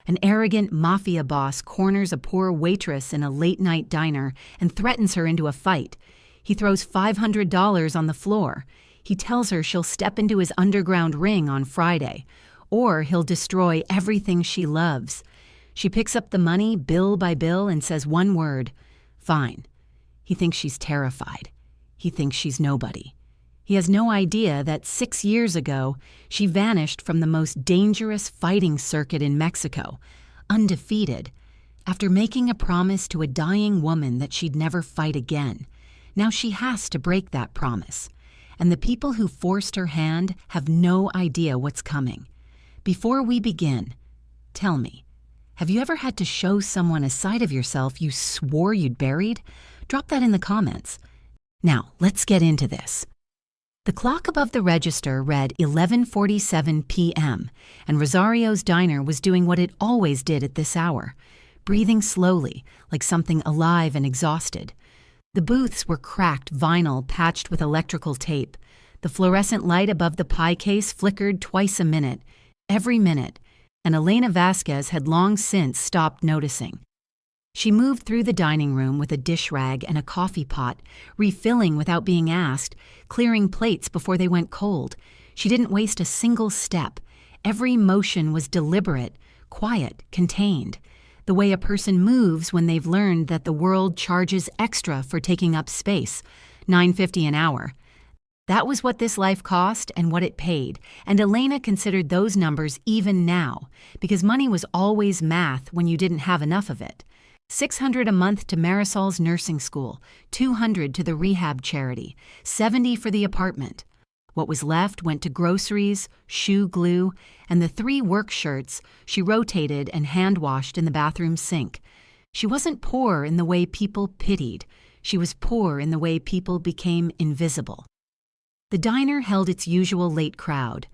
An arrogant mafia boss corners a poor waitress in a late-night diner and threatens her into a fight. He throws $500 on the floor. He tells her she'll step into his underground ring on Friday, or he'll destroy everything she loves. She picks up the money bill by bill and says one word, "Fine." He thinks she's terrified. He thinks she's nobody. He has no idea that 6 years ago, she vanished from the most dangerous fighting circuit in Mexico, Undefeated, after making a promise to a dying woman that she'd never fight again. Now she has to break that promise, and the people who forced her hand have no idea what's coming. Before we begin, tell me, have you ever had to show someone a side of yourself you swore you'd buried? Drop that in the comments. Now, let's get into this. The clock above the register read 11:47 p.m., and Rosario's diner was doing what it always did at this hour, breathing slowly, like something alive and exhausted. The booths were cracked vinyl patched with electrical tape. The fluorescent light above the pie case flickered twice a minute, every minute, and Elena Vasquez had long since stopped noticing. She moved through the dining room with a dish rag and a coffee pot, refilling without being asked, clearing plates before they went cold. She didn't waste a single step. Every motion was deliberate, quiet, contained. The way a person moves when they've learned that the world charges extra for taking up space, $9.50 an hour. That was what this life cost and what it paid, and Elena considered those numbers even now, because money was always math when you didn't have enough of it. $600 a month to Marisol's nursing school, $200 to the rehab charity, $70 for the apartment. What was left went to groceries, shoe glue, and the 3 work shirts she rotated and hand-washed in the bathroom sink. She wasn't poor in the way people pitied. She was poor in the way people became invisible. The diner held its usual late crowd.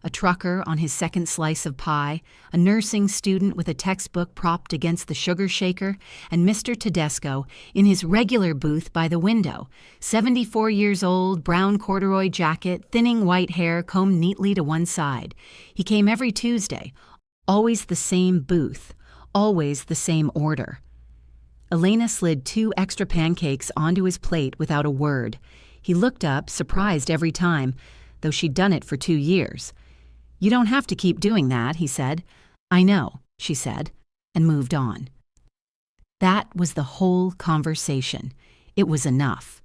A trucker on his second slice of pie, a nursing student with a textbook propped against the sugar shaker, and Mr. Tedesco in his regular booth by the window, 74 years old, brown corduroy jacket, thinning white hair combed neatly to one side. He came every Tuesday, always the same booth, always the same order. Elena slid 2 extra pancakes onto his plate without a word. He looked up, surprised every time, though she'd done it for 2 years. "You don't have to keep doing that," he said. "I know," she said, and moved on. That was the whole conversation. It was enough.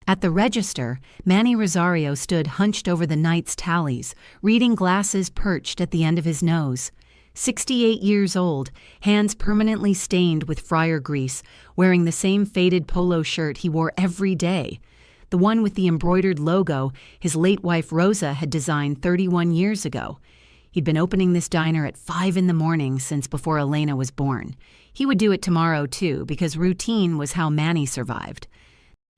At the register, Manny Rosario stood hunched over the night's tallies, reading glasses perched at the end of his nose. 68 years old, hands permanently stained with fryer grease, wearing the same faded polo shirt he wore every day. The one with the embroidered logo his late wife Rosa had designed 31 years ago. He'd been opening this diner at 5 in the morning since before Elena was born. He would do it tomorrow, too, because routine was how Manny survived.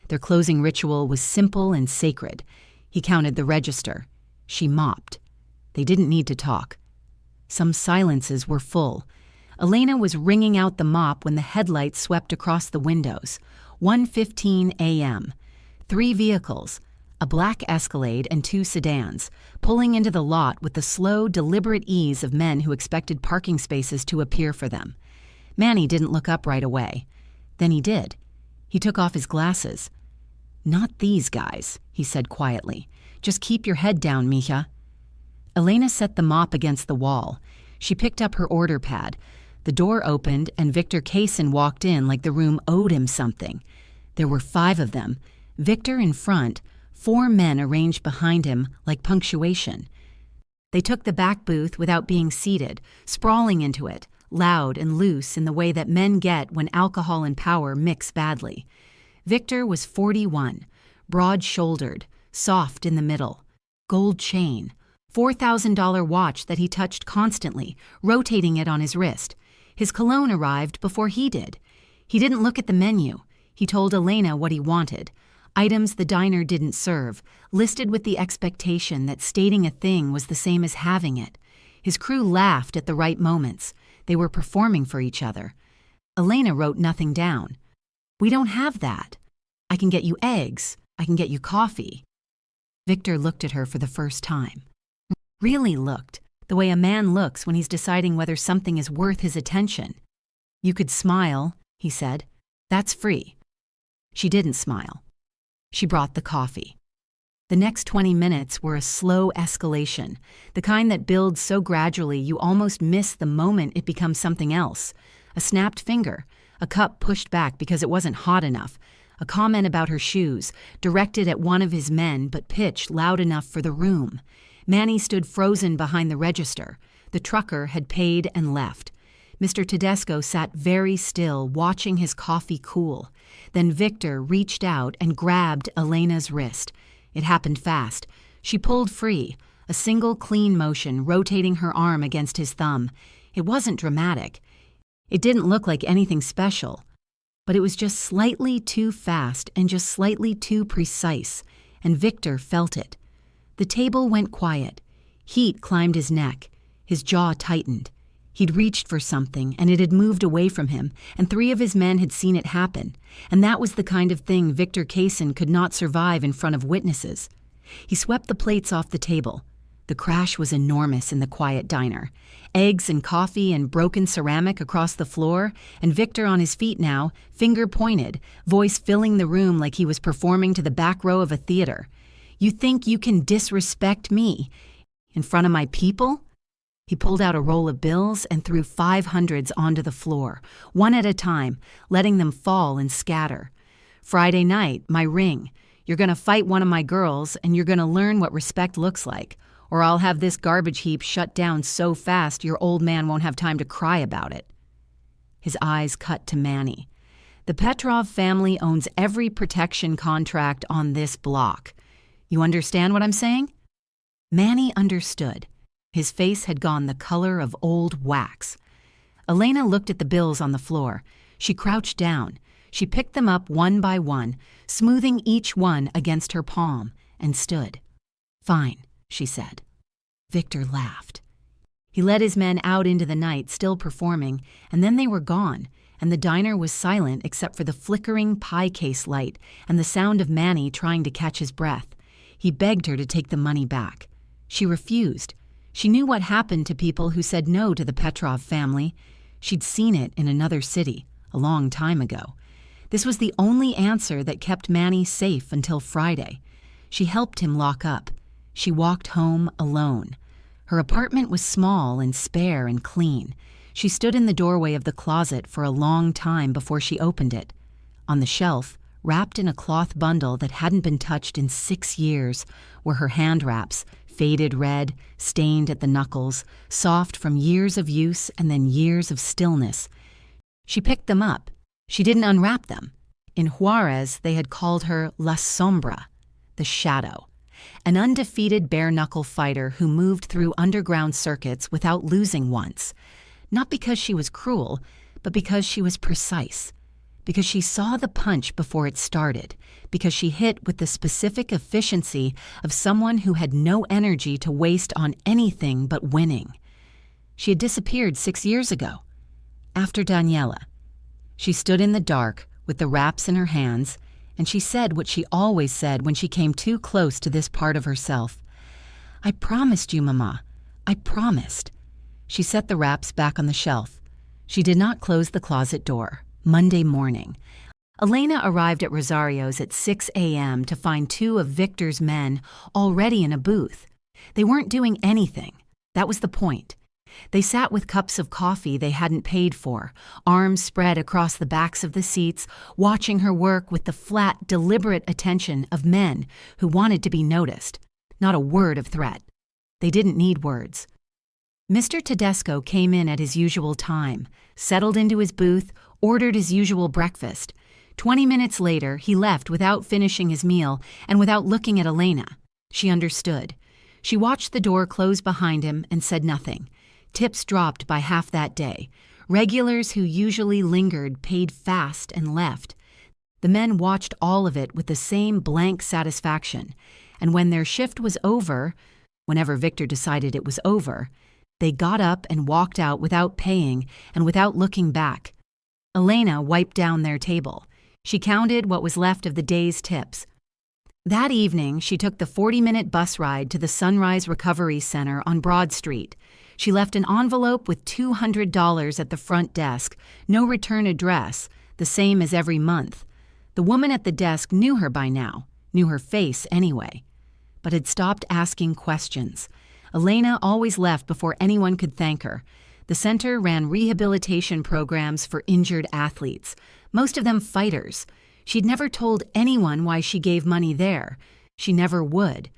Their closing ritual was simple and sacred. He counted the register. She mopped. They didn't need to talk. Some silences were full. Elena was wringing out the mop when the headlights swept across the windows. 1:15 a.m. 3 vehicles, a black Escalade and 2 sedans, pulling into the lot with the slow, deliberate ease of men who expected parking spaces to appear for them. Manny didn't look up right away. Then he did. He took off his glasses. "Not these guys," he said quietly. "Just keep your head down, mija." Elena set the mop against the wall. She picked up her order pad. The door opened and Victor Kaysen walked in like the room owed him something. There were 5 of them. Victor in front, 4 men arranged behind him like punctuation. They took the back booth without being seated, sprawling into it, loud and loose in the way that men get when alcohol and power mix badly. Victor was 41, broad-shouldered, soft in the middle, gold chain, $4,000 watch that he touched constantly, rotating it on his wrist. His cologne arrived before he did. He didn't look at the menu. He told Elena what he wanted. Items the diner didn't serve, listed with the expectation that stating a thing was the same as having it. His crew laughed at the right moments. They were performing for each other. Elena wrote nothing down. "We don't have that. I can get you eggs. I can get you coffee." Victor looked at her for the first time. Really looked, the way a man looks when he's deciding whether something is worth his attention. "You could smile," he said. "That's free." She didn't smile. She brought the coffee. The next 20 minutes were a slow escalation, the kind that builds so gradually you almost miss the moment it becomes something else. A snapped finger, a cup pushed back because it wasn't hot enough, a comment about her shoes, directed at one of his men but pitched loud enough for the room. Manny stood frozen behind the register. The trucker had paid and left. Mr. Tedesco sat very still, watching his coffee cool. Then Victor reached out and grabbed Elena's wrist. It happened fast. She pulled free, a single clean motion, rotating her arm against his thumb. It wasn't dramatic. It didn't look like anything special. But it was just slightly too fast and just slightly too precise, and Victor felt it. The table went quiet. Heat climbed his neck. His jaw tightened. He'd reached for something, and it had moved away from him, and 3 of his men had seen it happen, and that was the kind of thing Victor Kaysen could not survive in front of witnesses. He swept the plates off the table. The crash was enormous in the quiet diner. Eggs and coffee and broken ceramic across the floor, and Victor on his feet now, finger pointed, voice filling the room like he was performing to the back row of a theater. "You think you can disrespect me? In front of my people?" He pulled out a roll of bills and threw 500s onto the floor, one at a time, letting them fall and scatter. "Friday night, my ring. You're going to fight one of my girls, and you're going to learn what respect looks like, or I'll have this garbage heap shut down so fast your old man won't have time to cry about it." His eyes cut to Manny. "The Petrov family owns every protection contract on this block. You understand what I'm saying?" Manny understood. His face had gone the color of old wax. Elena looked at the bills on the floor. She crouched down. She picked them up one by one, smoothing each one against her palm, and stood. "Fine," she said. Victor laughed. He led his men out into the night, still performing, and then they were gone, and the diner was silent except for the flickering pie case light and the sound of Manny trying to catch his breath. He begged her to take the money back. She refused. She knew what happened to people who said no to the Petrov family. She'd seen it in another city, a long time ago. This was the only answer that kept Manny safe until Friday. She helped him lock up. She walked home alone. Her apartment was small and spare and clean. She stood in the doorway of the closet for a long time before she opened it. On the shelf, wrapped in a cloth bundle that hadn't been touched in 6 years, were her hand wraps, faded red, stained at the knuckles, soft from years of use and then years of stillness. She picked them up. She didn't unwrap them. In Juárez, they had called her La Sombra, the shadow, an undefeated bare-knuckle fighter who moved through underground circuits without losing once, not because she was cruel, but because she was precise. Because she saw the punch before it started, because she hit with the specific efficiency of someone who had no energy to waste on anything but winning. She had disappeared 6 years ago, after Daniela. She stood in the dark with the wraps in her hands, and she said what she always said when she came too close to this part of herself. "I promised you, Mama. I promised." She set the wraps back on the shelf. She did not close the closet door. Monday morning. Elena arrived at Rosario's at 6 a.m. to find 2 of Victor's men already in a booth. They weren't doing anything. That was the point. They sat with cups of coffee they hadn't paid for, arms spread across the backs of the seats, watching her work with the flat, deliberate attention of men who wanted to be noticed. Not a word of threat. They didn't need words. Mr. Tedesco came in at his usual time, settled into his booth, ordered his usual breakfast. 20 minutes later, he left without finishing his meal and without looking at Elena. She understood. She watched the door close behind him and said nothing. Tips dropped by half that day. Regulars who usually lingered paid fast and left. The men watched all of it with the same blank satisfaction, and when their shift was over, whenever Victor decided it was over, they got up and walked out without paying and without looking back. Elena wiped down their table. She counted what was left of the day's tips. That evening, she took the 40-minute bus ride to the Sunrise Recovery Center on Broad Street. She left an envelope with $200 at the front desk, no return address, the same as every month. The woman at the desk knew her by now, knew her face anyway, but had stopped asking questions. Elena always left before anyone could thank her. The center ran rehabilitation programs for injured athletes, most of them fighters. She'd never told anyone why she gave money there. She never would.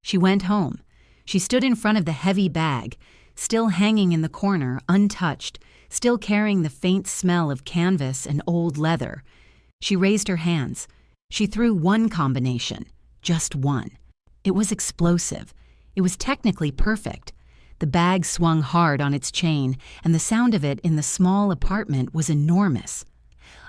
She went home. She stood in front of the heavy bag, still hanging in the corner, untouched, still carrying the faint smell of canvas and old leather. She raised her hands. She threw one combination, just one. It was explosive. It was technically perfect. The bag swung hard on its chain, and the sound of it in the small apartment was enormous.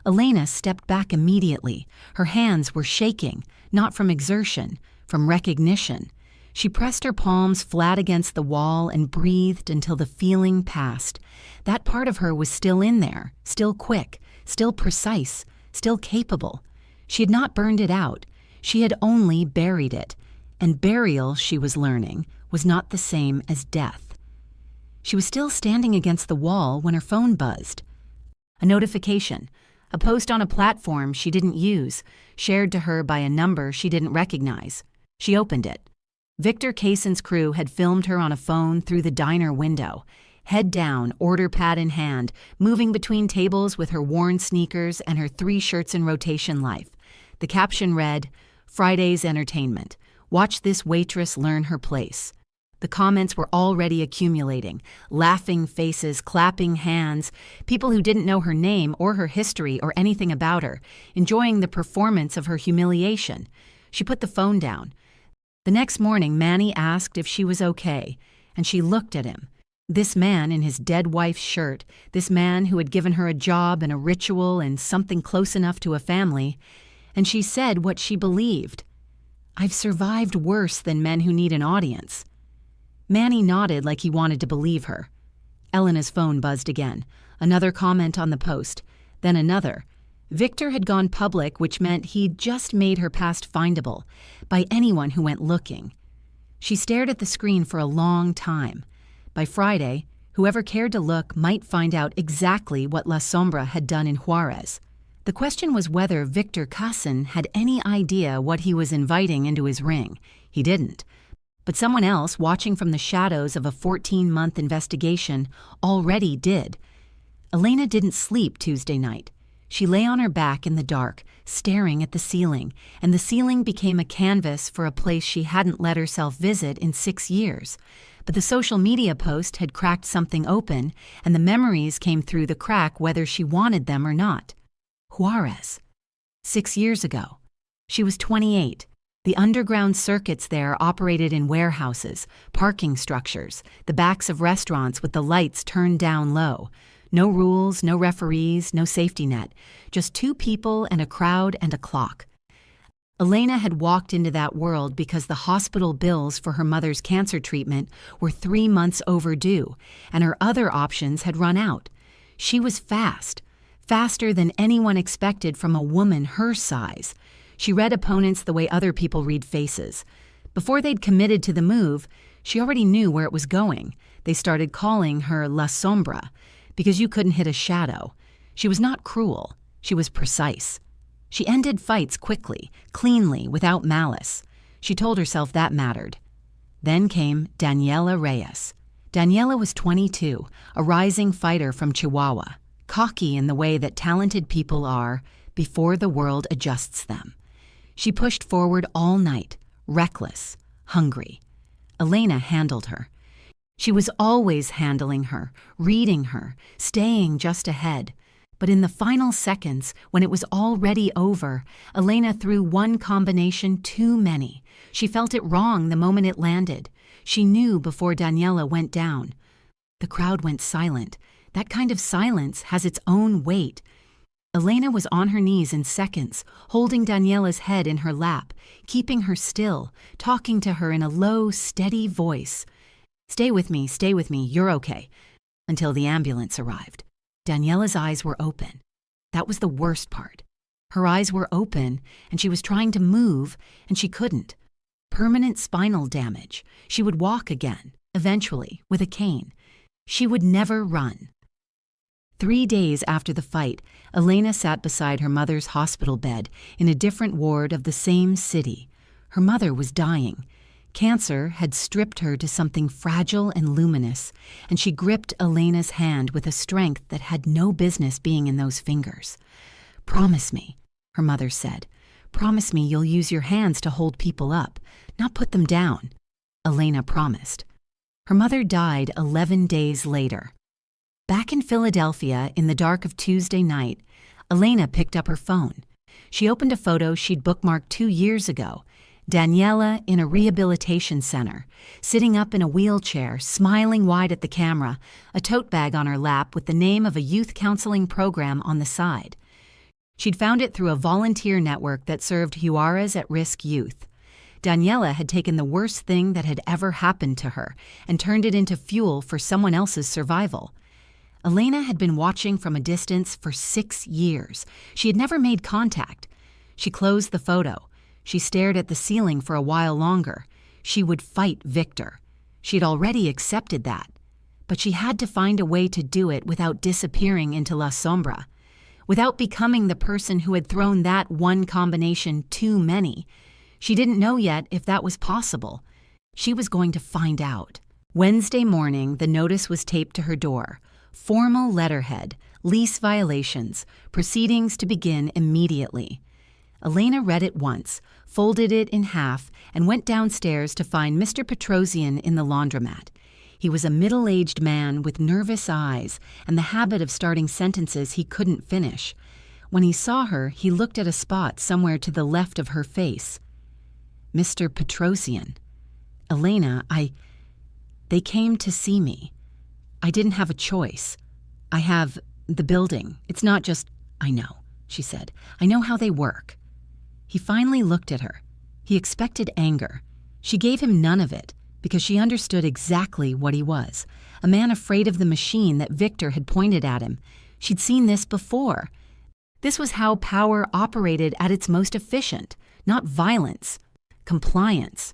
Elena stepped back immediately. Her hands were shaking, not from exertion, from recognition. She pressed her palms flat against the wall and breathed until the feeling passed. That part of her was still in there, still quick, still precise, still capable. She had not burned it out. She had only buried it. And burial, she was learning, was not the same as death. She was still standing against the wall when her phone buzzed. A notification, a post on a platform she didn't use, shared to her by a number she didn't recognize. She opened it. Victor Kaysen's crew had filmed her on a phone through the diner window, head down, order pad in hand, moving between tables with her worn sneakers and her 3 shirts in rotation life. The caption read, "Friday's entertainment. Watch this waitress learn her place." The comments were already accumulating, laughing faces, clapping hands, people who didn't know her name or her history or anything about her, enjoying the performance of her humiliation. She put the phone down. The next morning, Manny asked if she was okay, and she looked at him. This man in his dead wife's shirt, this man who had given her a job and a ritual and something close enough to a family, and she said what she believed. "I've survived worse than men who need an audience." Manny nodded like he wanted to believe her. Elena's phone buzzed again. Another comment on the post, then another. Victor had gone public, which meant he'd just made her past findable by anyone who went looking. She stared at the screen for a long time. By Friday, whoever cared to look might find out exactly what La Sombra had done in Juárez. The question was whether Victor Kaysen had any idea what he was inviting into his ring. He didn't. But someone else, watching from the shadows of a 14-month investigation, already did. Elena didn't sleep Tuesday night. She lay on her back in the dark, staring at the ceiling, and the ceiling became a canvas for a place she hadn't let herself visit in 6 years. But the social media post had cracked something open, and the memories came through the crack whether she wanted them or not. Juárez. 6 years ago. She was 28. The underground circuits there operated in warehouses, parking structures, the backs of restaurants with the lights turned down low. No rules, no referees, no safety net. Just 2 people and a crowd and a clock. Elena had walked into that world because the hospital bills for her mother's cancer treatment were 3 months overdue, and her other options had run out. She was fast, faster than anyone expected from a woman her size. She read opponents the way other people read faces. Before they'd committed to the move, she already knew where it was going. They started calling her La Sombra, because you couldn't hit a shadow. She was not cruel. She was precise. She ended fights quickly, cleanly, without malice. She told herself that mattered. Then came Daniela Reyes. Daniela was 22, a rising fighter from Chihuahua, cocky in the way that talented people are before the world adjusts them. She pushed forward all night, reckless, hungry. Elena handled her. She was always handling her, reading her, staying just ahead. But in the final seconds, when it was already over, Elena threw one combination too many. She felt it wrong the moment it landed. She knew before Daniela went down. The crowd went silent. That kind of silence has its own weight. Elena was on her knees in seconds, holding Daniela's head in her lap, keeping her still, talking to her in a low, steady voice. Stay with me, you're okay," until the ambulance arrived. Daniela's eyes were open. That was the worst part. Her eyes were open, and she was trying to move, and she couldn't. Permanent spinal damage. She would walk again, eventually, with a cane. She would never run. 3 days after the fight, Elena sat beside her mother's hospital bed in a different ward of the same city. Her mother was dying. Cancer had stripped her to something fragile and luminous, and she gripped Elena's hand with a strength that had no business being in those fingers. "Promise me," her mother said. "Promise me you'll use your hands to hold people up, not put them down." Elena promised. Her mother died 11 days later. Back in Philadelphia in the dark of Tuesday night, Elena picked up her phone. She opened a photo she'd bookmarked 2 years ago. Daniela in a rehabilitation center, sitting up in a wheelchair, smiling wide at the camera, a tote bag on her lap with the name of a youth counseling program on the side. She'd found it through a volunteer network that served Juárez at-risk youth. Daniela had taken the worst thing that had ever happened to her and turned it into fuel for someone else's survival. Elena had been watching from a distance for 6 years. She had never made contact. She closed the photo. She stared at the ceiling for a while longer. She would fight Victor. She had already accepted that. But she had to find a way to do it without disappearing into La Sombra, without becoming the person who had thrown that one combination too many. She didn't know yet if that was possible. She was going to find out. Wednesday morning, the notice was taped to her door. Formal letterhead, lease violations, proceedings to begin immediately. Elena read it once, folded it in half, and went downstairs to find Mr. Petrosian in the laundromat. He was a middle-aged man with nervous eyes and the habit of starting sentences he couldn't finish. When he saw her, he looked at a spot somewhere to the left of her face. "Mr. Petrosian. Elena, they came to see me. I didn't have a choice. I have the building. It's not just—" "I know," she said. "I know how they work." He finally looked at her. He expected anger. She gave him none of it, because she understood exactly what he was, a man afraid of the machine that Victor had pointed at him. She'd seen this before. This was how power operated at its most efficient, not violence, compliance.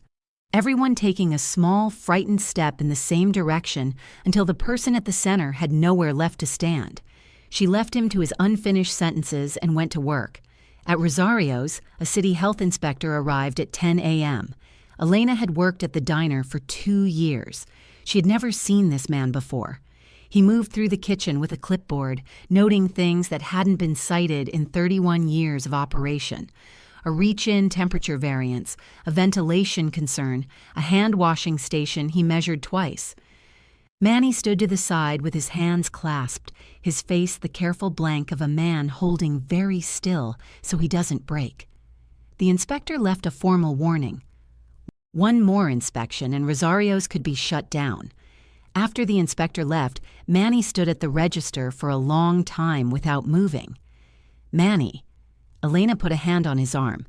Everyone taking a small, frightened step in the same direction until the person at the center had nowhere left to stand. She left him to his unfinished sentences and went to work. At Rosario's, a city health inspector arrived at 10 a.m. Elena had worked at the diner for 2 years. She had never seen this man before. He moved through the kitchen with a clipboard, noting things that hadn't been cited in 31 years of operation. A reach-in temperature variance, a ventilation concern, a hand-washing station he measured twice. Manny stood to the side with his hands clasped, his face the careful blank of a man holding very still so he doesn't break. The inspector left a formal warning. One more inspection and Rosario's could be shut down. After the inspector left, Manny stood at the register for a long time without moving. "Manny." Elena put a hand on his arm.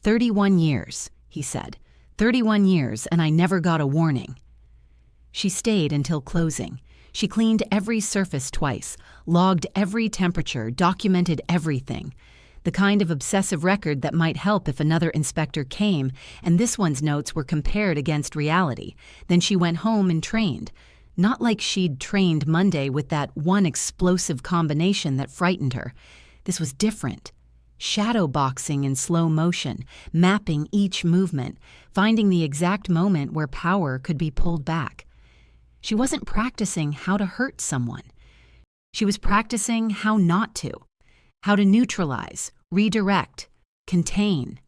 31 years, he said. 31 years, and I never got a warning. She stayed until closing. She cleaned every surface twice, logged every temperature, documented everything. The kind of obsessive record that might help if another inspector came, and this one's notes were compared against reality. Then she went home and trained. Not like she'd trained Monday with that one explosive combination that frightened her. This was different. Shadow boxing in slow motion, mapping each movement, finding the exact moment where power could be pulled back. She wasn't practicing how to hurt someone. She was practicing how not to, how to neutralize, redirect, contain.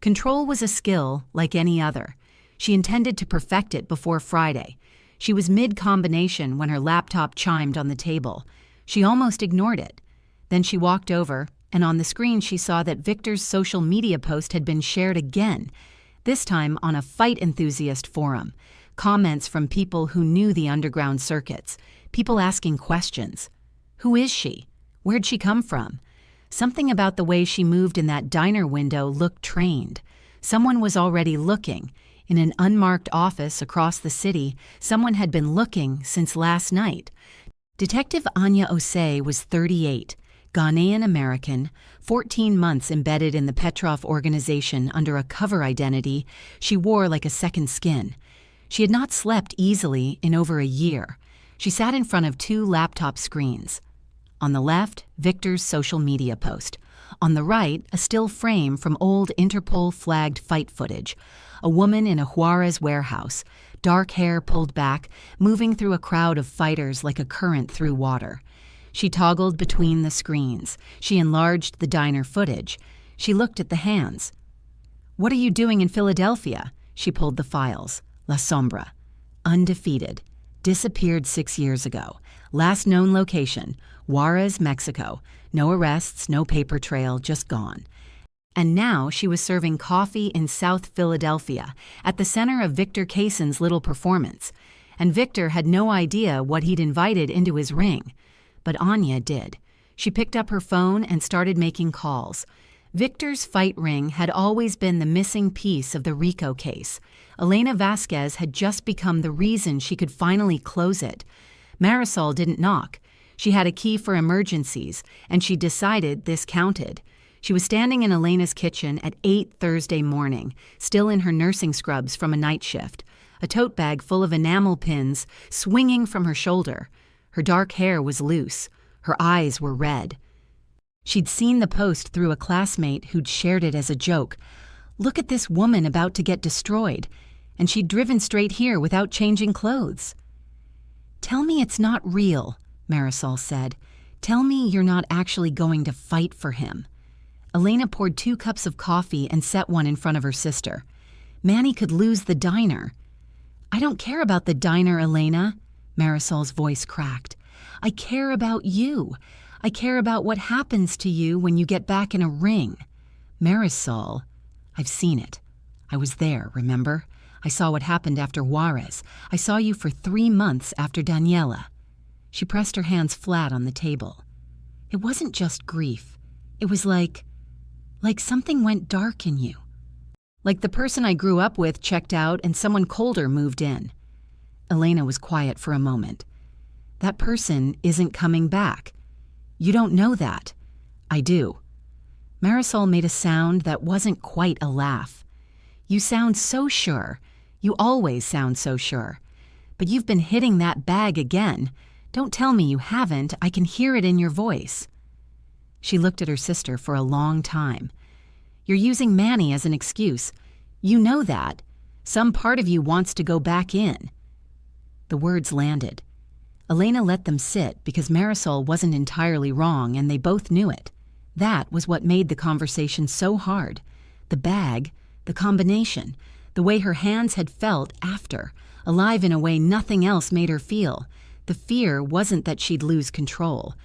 Control was a skill like any other. She intended to perfect it before Friday. She was mid-combination when her laptop chimed on the table. She almost ignored it. Then she walked over, and on the screen she saw that Victor's social media post had been shared again, this time on a fight enthusiast forum. Comments from people who knew the underground circuits, people asking questions. Who is she? Where'd she come from? Something about the way she moved in that diner window looked trained. Someone was already looking. In an unmarked office across the city, someone had been looking since last night. Detective Anya Osei was 38, Ghanaian-American, 14 months embedded in the Petrov organization under a cover identity she wore like a second skin. She had not slept easily in over a year. She sat in front of two laptop screens. On the left, Victor's social media post. On the right, a still frame from old Interpol-flagged fight footage. A woman in a Juárez warehouse, dark hair pulled back, moving through a crowd of fighters like a current through water. She toggled between the screens. She enlarged the diner footage. She looked at the hands. "What are you doing in Philadelphia?" She pulled the files. La Sombra. Undefeated. Disappeared 6 years ago. Last known location, Juárez, Mexico. No arrests, no paper trail, just gone. And now she was serving coffee in South Philadelphia, at the center of Victor Kaysen's little performance. And Victor had no idea what he'd invited into his ring. But Anya did. She picked up her phone and started making calls. Victor's fight ring had always been the missing piece of the Rico case. Elena Vasquez had just become the reason she could finally close it. Marisol didn't knock. She had a key for emergencies, and she decided this counted. She was standing in Elena's kitchen at 8 Thursday morning, still in her nursing scrubs from a night shift, a tote bag full of enamel pins swinging from her shoulder. Her dark hair was loose. Her eyes were red. She'd seen the post through a classmate who'd shared it as a joke. Look at this woman about to get destroyed. And she'd driven straight here without changing clothes. "Tell me it's not real," Marisol said. "Tell me you're not actually going to fight for him." Elena poured 2 cups of coffee and set one in front of her sister. Manny could lose the diner. "I don't care about the diner, Elena," Marisol's voice cracked. "I care about you. I care about what happens to you when you get back in a ring." "Marisol, I've seen it. I was there, remember? I saw what happened after Juárez. I saw you for 3 months after Daniela." She pressed her hands flat on the table. "It wasn't just grief. It was like something went dark in you. Like the person I grew up with checked out and someone colder moved in." Elena was quiet for a moment. "That person isn't coming back. You don't know that." "I do." Marisol made a sound that wasn't quite a laugh. "You sound so sure. You always sound so sure. But you've been hitting that bag again. Don't tell me you haven't. I can hear it in your voice." She looked at her sister for a long time. "You're using Manny as an excuse. You know that. Some part of you wants to go back in." The words landed. Elena let them sit because Marisol wasn't entirely wrong and they both knew it. That was what made the conversation so hard. The bag, the combination, the way her hands had felt after, alive in a way nothing else made her feel. The fear wasn't that she'd lose control.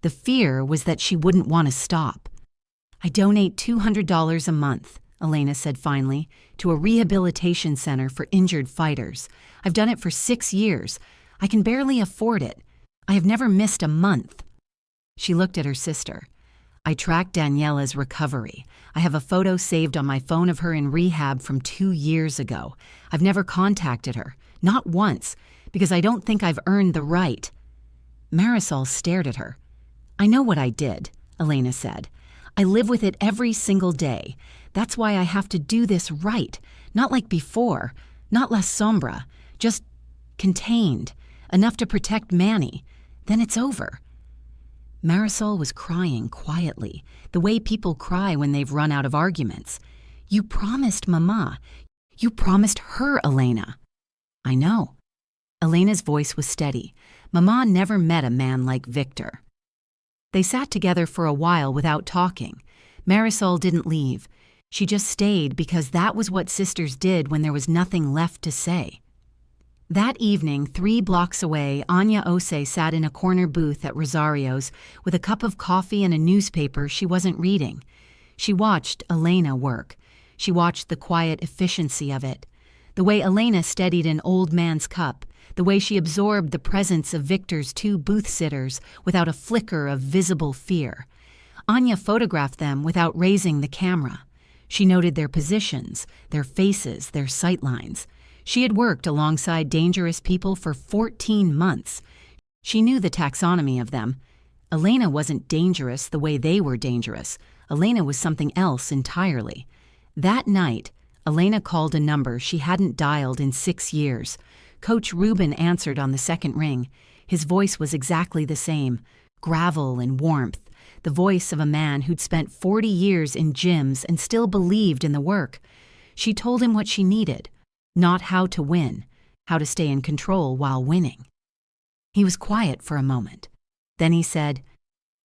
The fear was that she wouldn't want to stop. "I donate $200 a month," Elena said finally, "to a rehabilitation center for injured fighters. I've done it for 6 years. I can barely afford it. I have never missed a month." She looked at her sister. "I tracked Daniela's recovery. I have a photo saved on my phone of her in rehab from 2 years ago. I've never contacted her, not once, because I don't think I've earned the right." Marisol stared at her. "I know what I did," Elena said. "I live with it every single day. That's why I have to do this right, not like before, not La Sombra, just contained, enough to protect Manny. Then it's over." Marisol was crying quietly, the way people cry when they've run out of arguments. "You promised Mama. You promised her, Elena." "I know." Elena's voice was steady. Mama never met a man like Victor. They sat together for a while without talking. Marisol didn't leave. She just stayed because that was what sisters did when there was nothing left to say. That evening, 3 blocks away, Anya Ose sat in a corner booth at Rosario's with a cup of coffee and a newspaper she wasn't reading. She watched Elena work. She watched the quiet efficiency of it. The way Elena steadied an old man's cup, the way she absorbed the presence of Victor's 2 booth-sitters without a flicker of visible fear. Anya photographed them without raising the camera. She noted their positions, their faces, their sightlines. She had worked alongside dangerous people for 14 months. She knew the taxonomy of them. Elena wasn't dangerous the way they were dangerous. Elena was something else entirely. That night, Elena called a number she hadn't dialed in 6 years. Coach Reuben answered on the second ring. His voice was exactly the same, gravel and warmth, the voice of a man who'd spent 40 years in gyms and still believed in the work. She told him what she needed, not how to win, how to stay in control while winning. He was quiet for a moment. Then he said,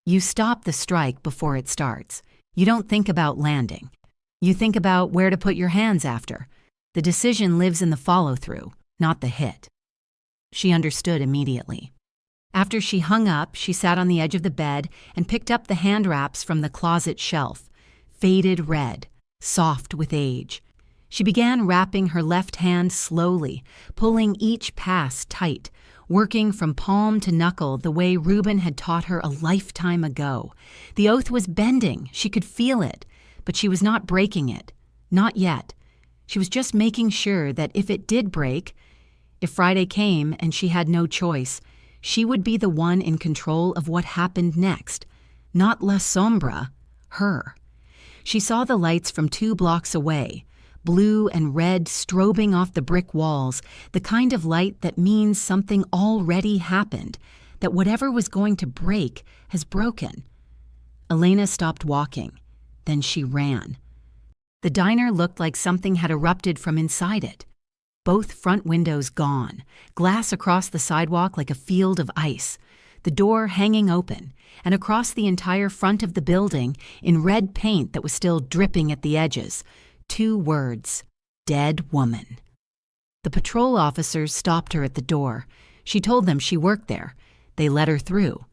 "You stop the strike before it starts. You don't think about landing. You think about where to put your hands after. The decision lives in the follow-through, not the hit." She understood immediately. After she hung up, she sat on the edge of the bed and picked up the hand wraps from the closet shelf, faded red, soft with age. She began wrapping her left hand slowly, pulling each pass tight, working from palm to knuckle the way Reuben had taught her a lifetime ago. The oath was bending, she could feel it, but she was not breaking it. Not yet. She was just making sure that if it did break, if Friday came and she had no choice, she would be the one in control of what happened next, not La Sombra, her. She saw the lights from 2 blocks away, blue and red strobing off the brick walls, the kind of light that means something already happened, that whatever was going to break has broken. Elena stopped walking. Then she ran. The diner looked like something had erupted from inside it. Both front windows gone, glass across the sidewalk like a field of ice, the door hanging open, and across the entire front of the building, in red paint that was still dripping at the edges, 2 words, "Dead woman." The patrol officers stopped her at the door. She told them she worked there. They let her through.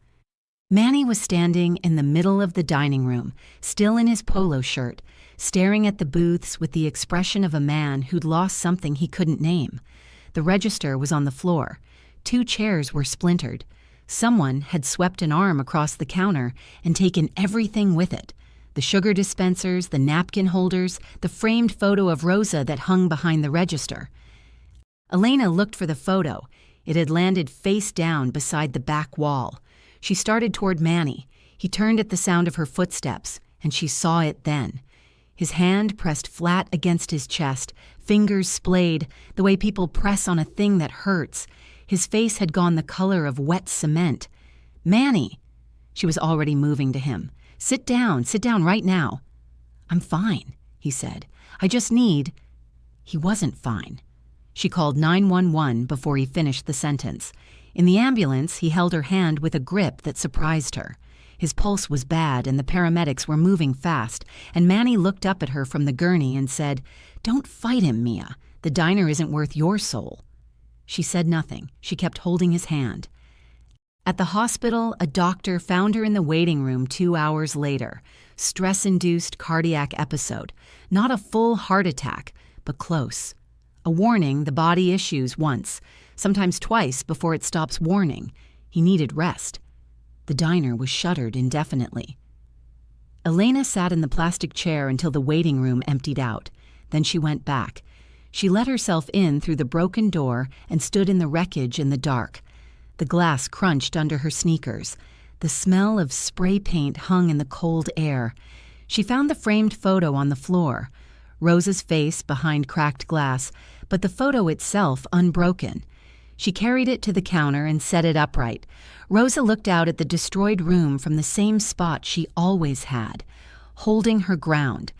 Manny was standing in the middle of the dining room, still in his polo shirt, staring at the booths with the expression of a man who'd lost something he couldn't name. The register was on the floor. 2 chairs were splintered. Someone had swept an arm across the counter and taken everything with it. The sugar dispensers, the napkin holders, the framed photo of Rosa that hung behind the register. Elena looked for the photo. It had landed face down beside the back wall. She started toward Manny. He turned at the sound of her footsteps, and she saw it then. His hand pressed flat against his chest, fingers splayed, the way people press on a thing that hurts. His face had gone the color of wet cement. "Manny!" She was already moving to him. Sit down right now." "I'm fine," he said. "I just need—" He wasn't fine. She called 911 before he finished the sentence. In the ambulance, he held her hand with a grip that surprised her. His pulse was bad and the paramedics were moving fast, and Manny looked up at her from the gurney and said, "Don't fight him, Mia. The diner isn't worth your soul." She said nothing. She kept holding his hand. At the hospital, a doctor found her in the waiting room 2 hours later. Stress-induced cardiac episode. Not a full heart attack, but close. A warning the body issues once, sometimes twice before it stops warning. He needed rest. The diner was shuttered indefinitely. Elena sat in the plastic chair until the waiting room emptied out. Then she went back. She let herself in through the broken door and stood in the wreckage in the dark. The glass crunched under her sneakers. The smell of spray paint hung in the cold air. She found the framed photo on the floor. Rosa's face behind cracked glass, but the photo itself unbroken. She carried it to the counter and set it upright. Rosa looked out at the destroyed room from the same spot she always had, holding her ground.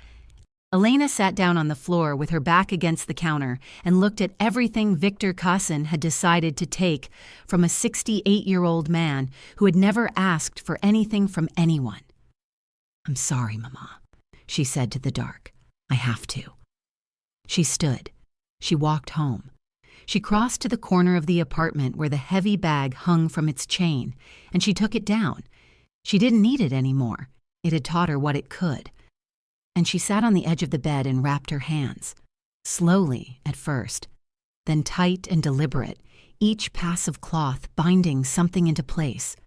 Elena sat down on the floor with her back against the counter and looked at everything Victor Cousin had decided to take from a 68-year-old man who had never asked for anything from anyone. "I'm sorry, Mama," she said to the dark. "I have to." She stood. She walked home. She crossed to the corner of the apartment where the heavy bag hung from its chain, and she took it down. She didn't need it anymore. It had taught her what it could. And she sat on the edge of the bed and wrapped her hands. Slowly at first, then tight and deliberate, each pass of cloth binding something into place.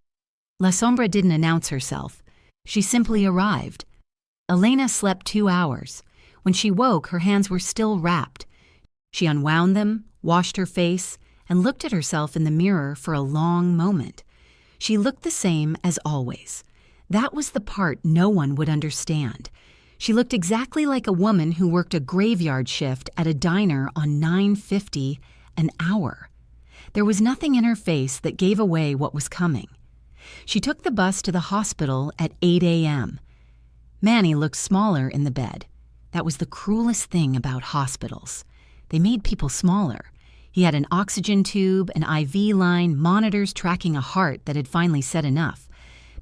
La Sombra didn't announce herself. She simply arrived. Elena slept 2 hours. When she woke, her hands were still wrapped. She unwound them, washed her face, and looked at herself in the mirror for a long moment. She looked the same as always. That was the part no one would understand. She looked exactly like a woman who worked a graveyard shift at a diner on $9.50 an hour. There was nothing in her face that gave away what was coming. She took the bus to the hospital at 8 a.m. Manny looked smaller in the bed. That was the cruelest thing about hospitals. They made people smaller. He had an oxygen tube, an IV line, monitors tracking a heart that had finally said enough.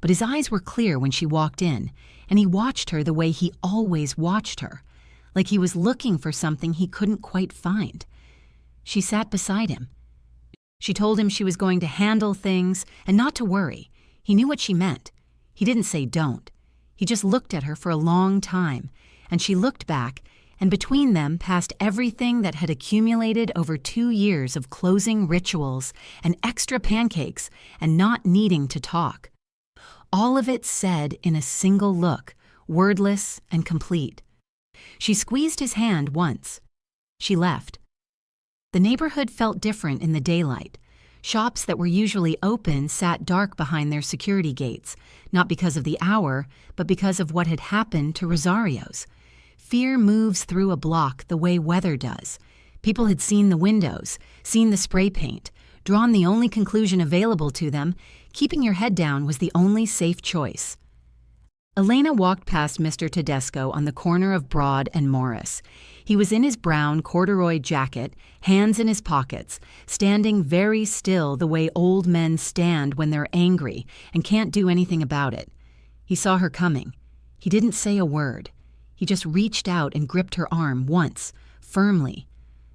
But his eyes were clear when she walked in, and he watched her the way he always watched her, like he was looking for something he couldn't quite find. She sat beside him. She told him she was going to handle things and not to worry. He knew what she meant. He didn't say don't. He just looked at her for a long time, and she looked back, and between them passed everything that had accumulated over 2 years of closing rituals and extra pancakes and not needing to talk. All of it said in a single look, wordless and complete. She squeezed his hand once. She left. The neighborhood felt different in the daylight. Shops that were usually open sat dark behind their security gates, not because of the hour, but because of what had happened to Rosario's. Fear moves through a block the way weather does. People had seen the windows, seen the spray paint, drawn the only conclusion available to them. Keeping your head down was the only safe choice. Elena walked past Mr. Tedesco on the corner of Broad and Morris. He was in his brown corduroy jacket, hands in his pockets, standing very still the way old men stand when they're angry and can't do anything about it. He saw her coming. He didn't say a word. He just reached out and gripped her arm once, firmly.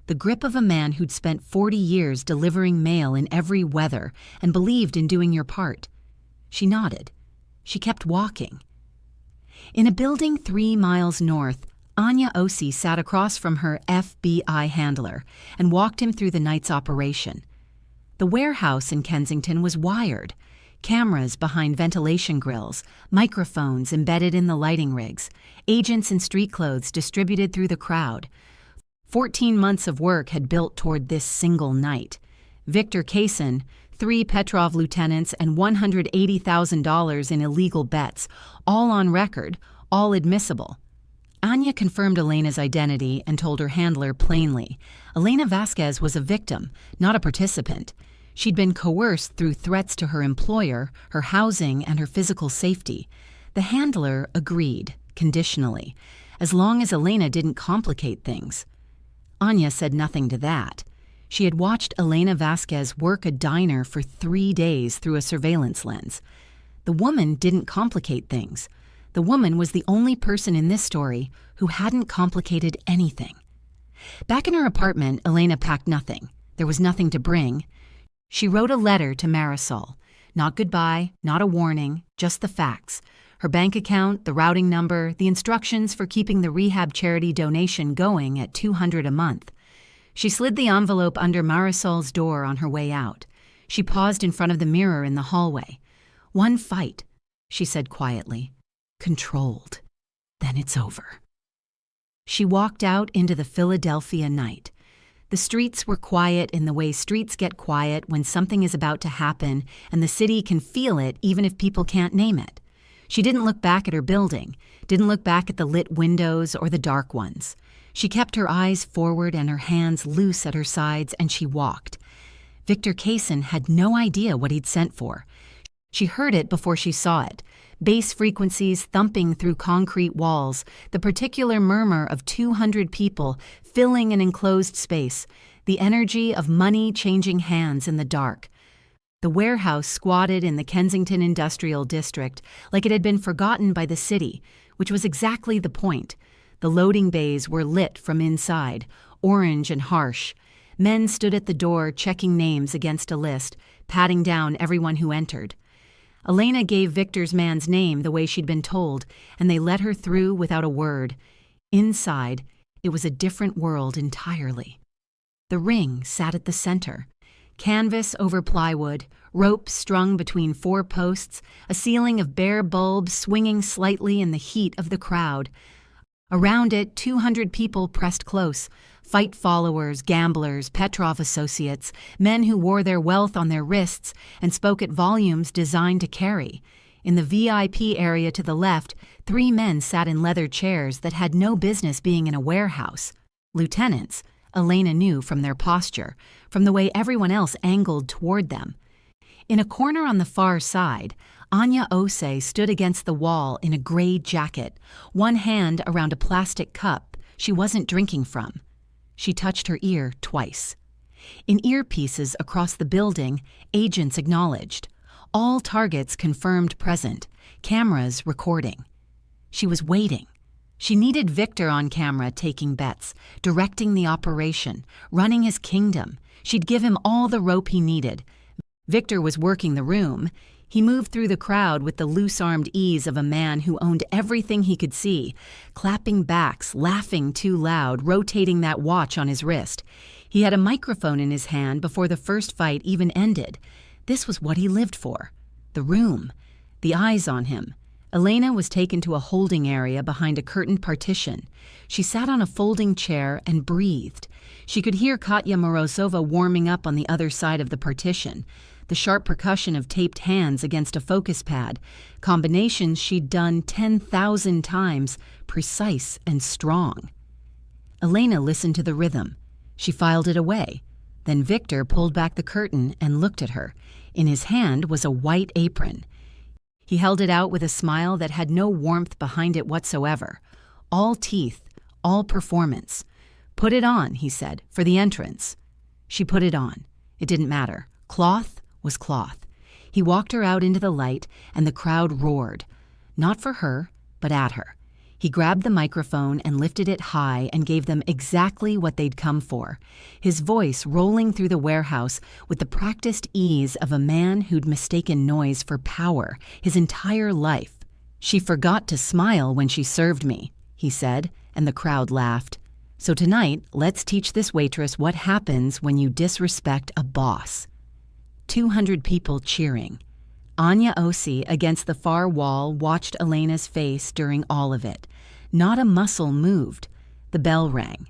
The grip of a man who'd spent 40 years delivering mail in every weather and believed in doing your part. She nodded. She kept walking. In a building 3 miles north, Anya Osi sat across from her FBI handler and walked him through the night's operation. The warehouse in Kensington was wired. Cameras behind ventilation grills, microphones embedded in the lighting rigs, agents in street clothes distributed through the crowd. 14 months of work had built toward this single night. Victor Kaysen, 3 Petrov lieutenants, and $180,000 in illegal bets, all on record, all admissible. Anya confirmed Elena's identity and told her handler plainly. Elena Vasquez was a victim, not a participant. She'd been coerced through threats to her employer, her housing, and her physical safety. The handler agreed, conditionally, as long as Elena didn't complicate things. Anya said nothing to that. She had watched Elena Vasquez work a diner for 3 days through a surveillance lens. The woman didn't complicate things. The woman was the only person in this story who hadn't complicated anything. Back in her apartment, Elena packed nothing. There was nothing to bring. She wrote a letter to Marisol. Not goodbye, not a warning, just the facts. Her bank account, the routing number, the instructions for keeping the rehab charity donation going at $200 a month. She slid the envelope under Marisol's door on her way out. She paused in front of the mirror in the hallway. "One fight," she said quietly. "Controlled. Then it's over." She walked out into the Philadelphia night. The streets were quiet in the way streets get quiet when something is about to happen and the city can feel it even if people can't name it. She didn't look back at her building, didn't look back at the lit windows or the dark ones. She kept her eyes forward and her hands loose at her sides, and she walked. Victor Kaysen had no idea what he'd sent for. She heard it before she saw it. Bass frequencies thumping through concrete walls, the particular murmur of 200 people filling an enclosed space, the energy of money changing hands in the dark. The warehouse squatted in the Kensington Industrial District like it had been forgotten by the city, which was exactly the point. The loading bays were lit from inside, orange and harsh. Men stood at the door checking names against a list, patting down everyone who entered. Elena gave Victor's man's name the way she'd been told, and they let her through without a word. Inside, it was a different world entirely. The ring sat at the center. Canvas over plywood, ropes strung between 4 posts, a ceiling of bare bulbs swinging slightly in the heat of the crowd. Around it, 200 people pressed close. Fight followers, gamblers, Petrov associates, men who wore their wealth on their wrists and spoke at volumes designed to carry. In the VIP area to the left, 3 men sat in leather chairs that had no business being in a warehouse. Lieutenants, Elena knew from their posture, from the way everyone else angled toward them. In a corner on the far side, Anya Ose stood against the wall in a gray jacket, one hand around a plastic cup she wasn't drinking from. She touched her ear twice. In earpieces across the building, agents acknowledged. All targets confirmed present, cameras recording. She was waiting. She needed Victor on camera taking bets, directing the operation, running his kingdom. She'd give him all the rope he needed. Victor was working the room. He moved through the crowd with the loose-armed ease of a man who owned everything he could see, clapping backs, laughing too loud, rotating that watch on his wrist. He had a microphone in his hand before the first fight even ended. This was what he lived for. The room. The eyes on him. Elena was taken to a holding area behind a curtained partition. She sat on a folding chair and breathed. She could hear Katya Morozova warming up on the other side of the partition, the sharp percussion of taped hands against a focus pad, combinations she'd done 10,000 times, precise and strong. Elena listened to the rhythm. She filed it away. Then Victor pulled back the curtain and looked at her. In his hand was a white apron. He held it out with a smile that had no warmth behind it whatsoever. All teeth, all performance. "Put it on," he said, "for the entrance." She put it on. It didn't matter. Cloth was cloth. He walked her out into the light, and the crowd roared. Not for her, but at her. He grabbed the microphone and lifted it high and gave them exactly what they'd come for, his voice rolling through the warehouse with the practiced ease of a man who'd mistaken noise for power his entire life. "She forgot to smile when she served me," he said, and the crowd laughed. "So tonight, let's teach this waitress what happens when you disrespect a boss." 200 people cheering. Anya Ose against the far wall watched Elena's face during all of it. Not a muscle moved. The bell rang.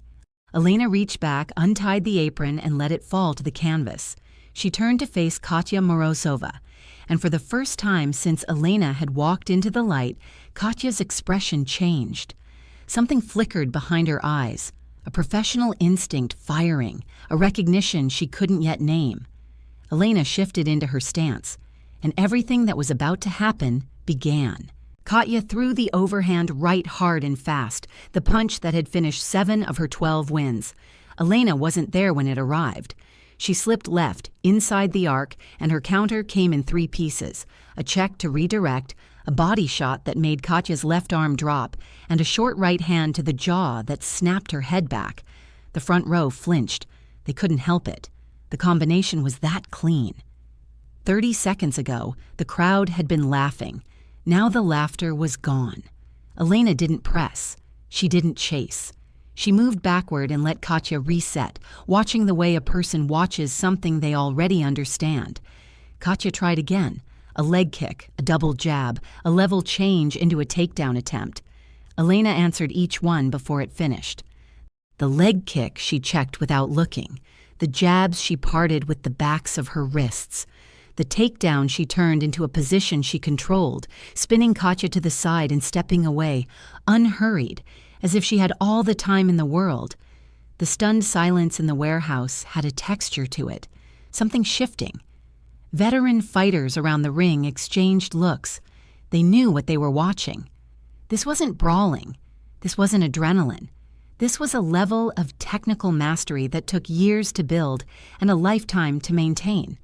Elena reached back, untied the apron, and let it fall to the canvas. She turned to face Katya Morozova, and for the first time since Elena had walked into the light, Katya's expression changed. Something flickered behind her eyes, a professional instinct firing, a recognition she couldn't yet name. Elena shifted into her stance, and everything that was about to happen began. Katya threw the overhand right hard and fast, the punch that had finished 7 of her 12 wins. Elena wasn't there when it arrived. She slipped left, inside the arc, and her counter came in 3 pieces, a check to redirect, a body shot that made Katya's left arm drop, and a short right hand to the jaw that snapped her head back. The front row flinched. They couldn't help it. The combination was that clean. 30 seconds ago, the crowd had been laughing. Now the laughter was gone. Elena didn't press. She didn't chase. She moved backward and let Katya reset, watching the way a person watches something they already understand. Katya tried again. A leg kick, a double jab, a level change into a takedown attempt. Elena answered each one before it finished. The leg kick she checked without looking. The jabs she parted with the backs of her wrists. The takedown she turned into a position she controlled, spinning Katya to the side and stepping away, unhurried, as if she had all the time in the world. The stunned silence in the warehouse had a texture to it, something shifting. Veteran fighters around the ring exchanged looks. They knew what they were watching. This wasn't brawling. This wasn't adrenaline. This was a level of technical mastery that took years to build and a lifetime to maintain.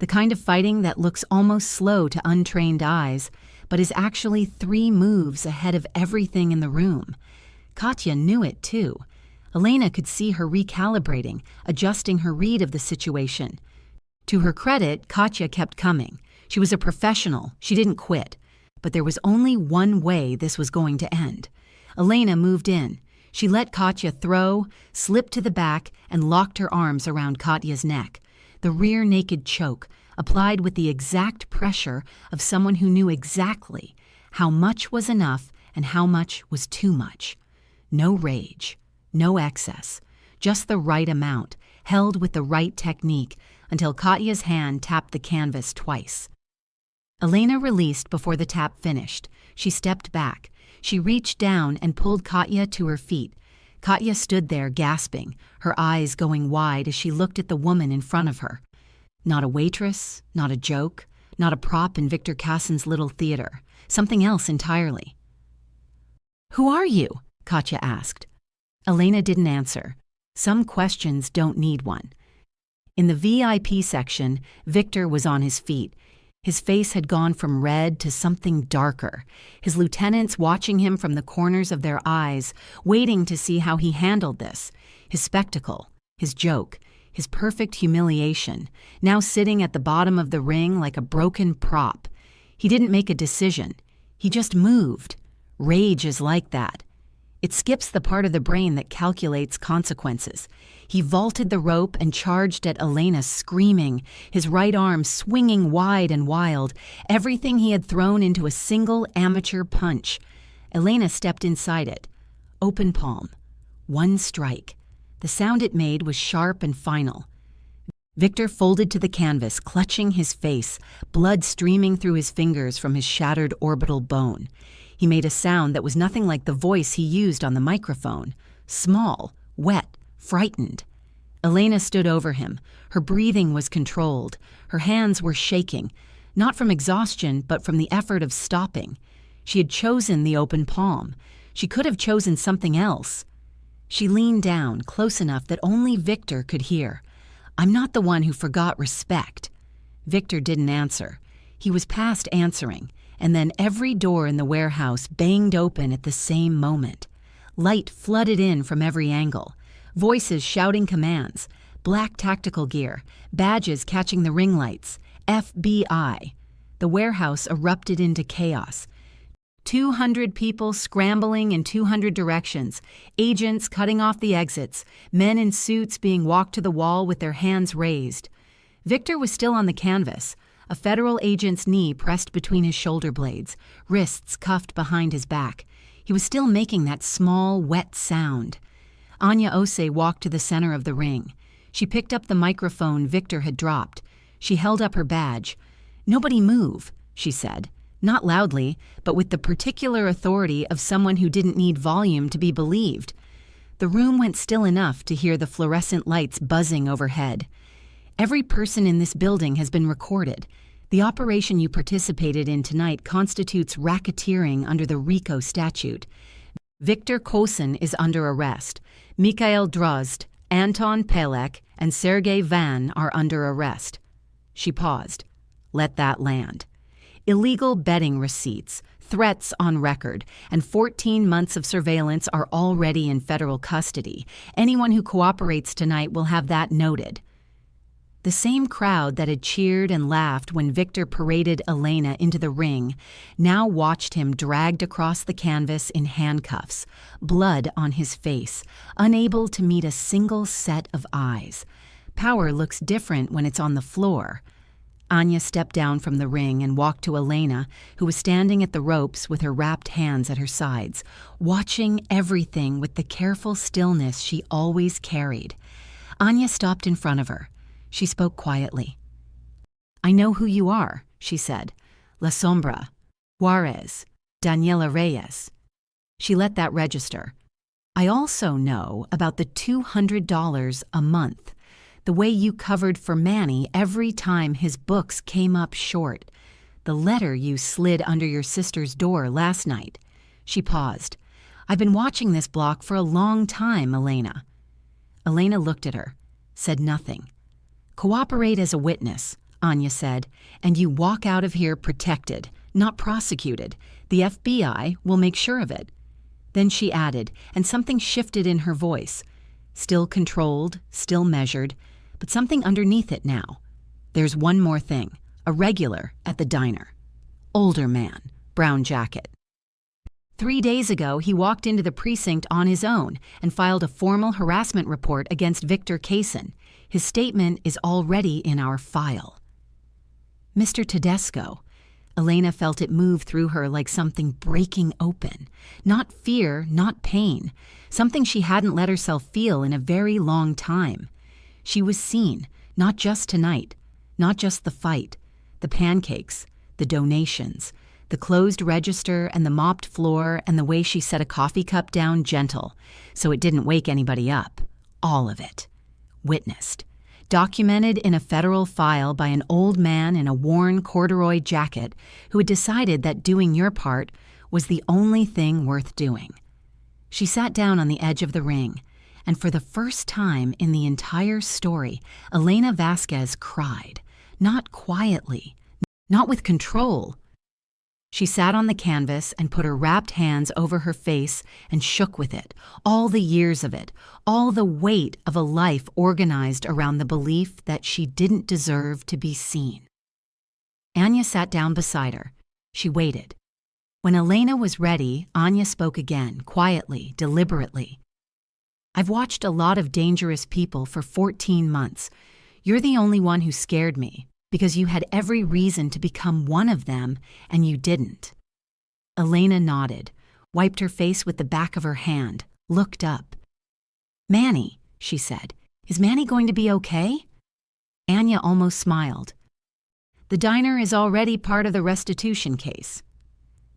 The kind of fighting that looks almost slow to untrained eyes, but is actually 3 moves ahead of everything in the room. Katya knew it too. Elena could see her recalibrating, adjusting her read of the situation. To her credit, Katya kept coming. She was a professional. She didn't quit. But there was only one way this was going to end. Elena moved in. She let Katya throw, slipped to the back, and locked her arms around Katya's neck. The rear naked choke, applied with the exact pressure of someone who knew exactly how much was enough and how much was too much. No rage, no excess, just the right amount, held with the right technique until Katya's hand tapped the canvas twice. Elena released before the tap finished. She stepped back. She reached down and pulled Katya to her feet. Katya stood there gasping, her eyes going wide as she looked at the woman in front of her. Not a waitress, not a joke, not a prop in Victor Cassin's little theater. Something else entirely. "Who are you?" Katya asked. Elena didn't answer. Some questions don't need one. In the VIP section, Victor was on his feet. His face had gone from red to something darker, his lieutenants watching him from the corners of their eyes, waiting to see how he handled this, his spectacle, his joke, his perfect humiliation, now sitting at the bottom of the ring like a broken prop. He didn't make a decision. He just moved. Rage is like that. It skips the part of the brain that calculates consequences. He vaulted the rope and charged at Elena, screaming, his right arm swinging wide and wild, everything he had thrown into a single amateur punch. Elena stepped inside it. Open palm. One strike. The sound it made was sharp and final. Victor folded to the canvas, clutching his face, blood streaming through his fingers from his shattered orbital bone. He made a sound that was nothing like the voice he used on the microphone. Small, wet, frightened. Elena stood over him. Her breathing was controlled. Her hands were shaking, not from exhaustion, but from the effort of stopping. She had chosen the open palm. She could have chosen something else. She leaned down, close enough that only Victor could hear. "I'm not the one who forgot respect." Victor didn't answer. He was past answering. And then every door in the warehouse banged open at the same moment. Light flooded in from every angle. Voices shouting commands. Black tactical gear. Badges catching the ring lights. FBI. The warehouse erupted into chaos. 200 people scrambling in 200 directions. Agents cutting off the exits. Men in suits being walked to the wall with their hands raised. Victor was still on the canvas. A federal agent's knee pressed between his shoulder blades, wrists cuffed behind his back. He was still making that small, wet sound. Anya Ose walked to the center of the ring. She picked up the microphone Victor had dropped. She held up her badge. "Nobody move," she said. Not loudly, but with the particular authority of someone who didn't need volume to be believed. The room went still enough to hear the fluorescent lights buzzing overhead. "Every person in this building has been recorded. The operation you participated in tonight constitutes racketeering under the RICO statute. Victor Kosin is under arrest. Mikhail Drozd, Anton Pelek, and Sergei Van are under arrest." She paused. "Let that land. Illegal betting receipts, threats on record, and 14 months of surveillance are already in federal custody. Anyone who cooperates tonight will have that noted." The same crowd that had cheered and laughed when Victor paraded Elena into the ring now watched him dragged across the canvas in handcuffs, blood on his face, unable to meet a single set of eyes. Power looks different when it's on the floor. Anya stepped down from the ring and walked to Elena, who was standing at the ropes with her wrapped hands at her sides, watching everything with the careful stillness she always carried. Anya stopped in front of her. She spoke quietly. "I know who you are," she said. "La Sombra, Juárez, Daniela Reyes." She let that register. "I also know about the $200 a month, the way you covered for Manny every time his books came up short, the letter you slid under your sister's door last night." She paused. "I've been watching this block for a long time, Elena." Elena looked at her, said nothing. "Cooperate as a witness," Anya said, "and you walk out of here protected, not prosecuted. The FBI will make sure of it." Then she added, and something shifted in her voice. Still controlled, still measured, but something underneath it now. "There's one more thing. A regular at the diner. Older man, brown jacket. 3 days ago, he walked into the precinct on his own and filed a formal harassment report against Victor Cassin. His statement is already in our file." "Mr. Tedesco." Elena felt it move through her like something breaking open. Not fear, not pain. Something she hadn't let herself feel in a very long time. She was seen, not just tonight, not just the fight, the pancakes, the donations, The closed register and the mopped floor and the way she set a coffee cup down gentle, so it didn't wake anybody up. All of it. Witnessed. Documented in a federal file by an old man in a worn corduroy jacket who had decided that doing your part was the only thing worth doing. She sat down on the edge of the ring, and for the first time in the entire story, Elena Vasquez cried. Not quietly, not with control. She sat on the canvas and put her wrapped hands over her face and shook with it, all the years of it, all the weight of a life organized around the belief that she didn't deserve to be seen. Anya sat down beside her. She waited. When Elena was ready, Anya spoke again, quietly, deliberately. I've watched a lot of dangerous people for 14 months. You're the only one who scared me, because you had every reason to become one of them, and you didn't. Elena nodded, wiped her face with the back of her hand, looked up. Manny, she said, is Manny going to be okay? Anya almost smiled. The diner is already part of the restitution case.